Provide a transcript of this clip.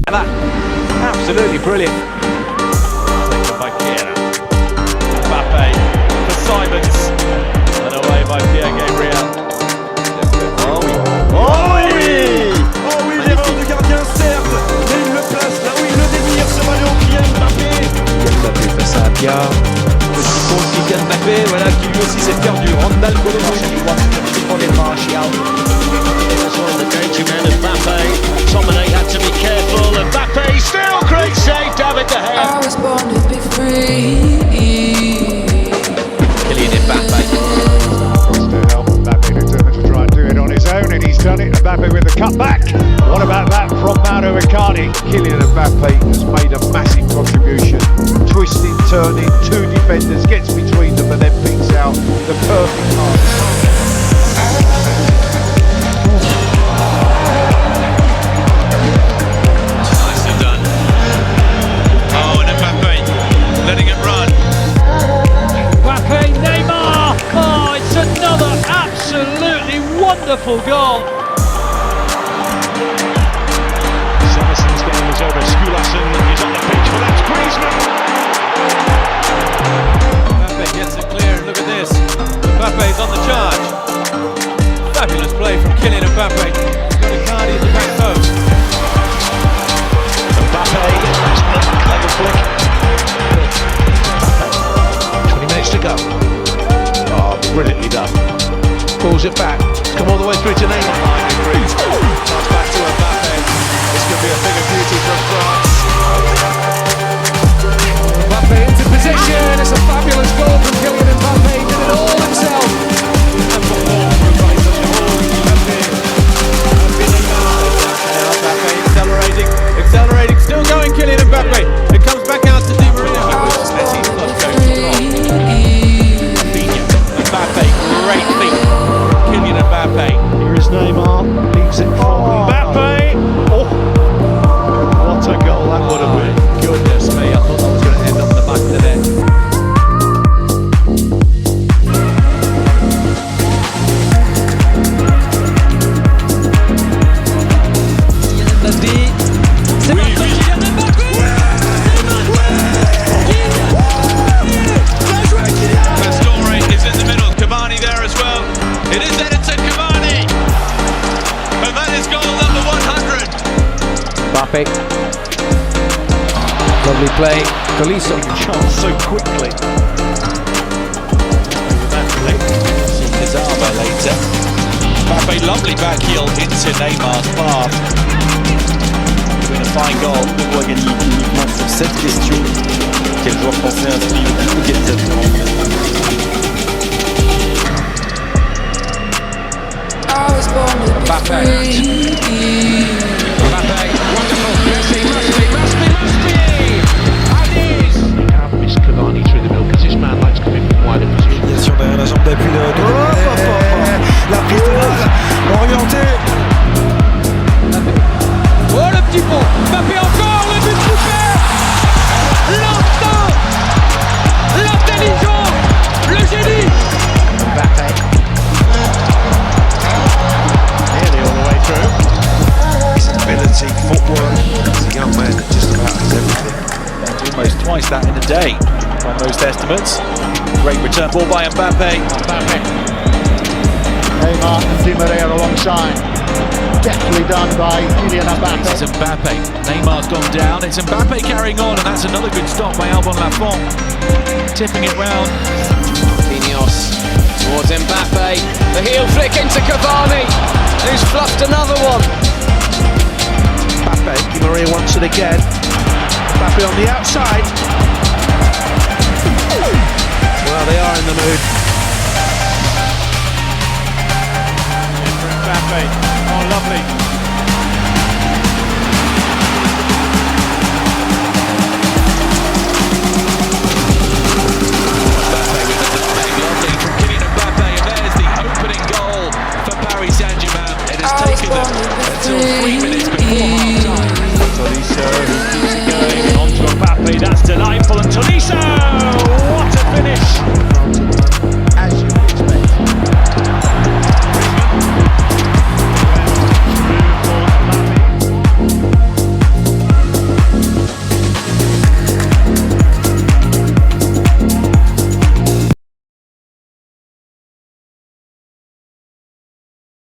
That absolutely brilliant. By Kylian. Mbappe for Simons. And away by Pierre Gabriel. Oh oui, l'erreur de gardien certes, mais il le place là où il le désire, ce ballon Kylian Mbappé. Mbappé face à Pia. Petit pont de Kylian Mbappé, voilà, qui lui aussi s'est perdu. Randall collé dans chez lui. Mbappe had to be careful. Mbappe still great save, David De Gea. I was born to be free. Kylian Mbappe. To help Mbappe determined to try and do it on his own, and he's done it. Mbappe with the cutback. What about that from Mauro Icardi? Kylian Mbappe has made a massive contribution. Twisting, turning, two defenders, gets between them and then picks out the perfect pass. Wonderful goal. Severson's game is over. Skulason is on the pitch, but that's Griezmann. Mbappe gets it clear. Look at this. Mbappe's on the charge. Fabulous play from Kylian Mbappe. He's got Icardi at the back post. Mbappe, that's another clever flick. 20 minutes to go. Oh, brilliantly done. Pulls it back. Come all the way through to Neymar. Pass back to Mbappe. This could be a bigger beauty for France. Mbappe into position. It's a fabulous goal from Kylian Mbappe. He did it all himself. And for more from Paris Saint-Germain. Mbappe accelerating, still going. Kylian Mbappe. It comes back out to Di Maria. Messi's got to go. Mbappe, great feet. Kylian Mbappe. Here is Neymar. Leaves it from Mbappe. Oh, what a goal that would have been. Goodness me, I thought that was going to end up the back of the net. Mbappe. Lovely play. Khaliso. Chance so quickly. Kazama later. Mbappe, lovely back heel into Neymar's path. Doing a fine goal. On doit gagner uniquement sur cette question. Quel joueur français inscrit égalisateur? I was born to be Mbappe. free. Mbappe. Wonderful. Yes, he must be. Aziz. They have missed Cavani through the middle because this man likes coming from wider position. Bien sûr, derrière la jambe d'appui de la prise de balle orientée. Oh, le petit pont. Mbappé encore. Le but super. L'instinct. L'intelligence. Le génie. Mbappe. Nearly all the way through. His ability, footwork. He's a young man that just about has everything. Almost twice that in a day by most estimates. Great return ball by Mbappe. Neymar and Di Maria alongside. Deftly done by Kylian Mbappe. It's Mbappe. Neymar's gone down. It's Mbappe carrying on, and that's another good stop by Albon Lafont. Tipping it round. Marquinhos towards Mbappe. The heel flick into Cavani, who's fluffed another one. Mbappe, Di Maria wants it again. Mbappe on the outside. Well, they are in the mood. Mbappe. Oh, lovely. Mbappe with the defending, lovely from Kylian Mbappe, and there's the opening goal for Paris Saint-Germain. It has taken them until 3 minutes before half-time. Tolisso, who keeps it going, on to Mbappe, that's delightful, and Tolisso! What a finish!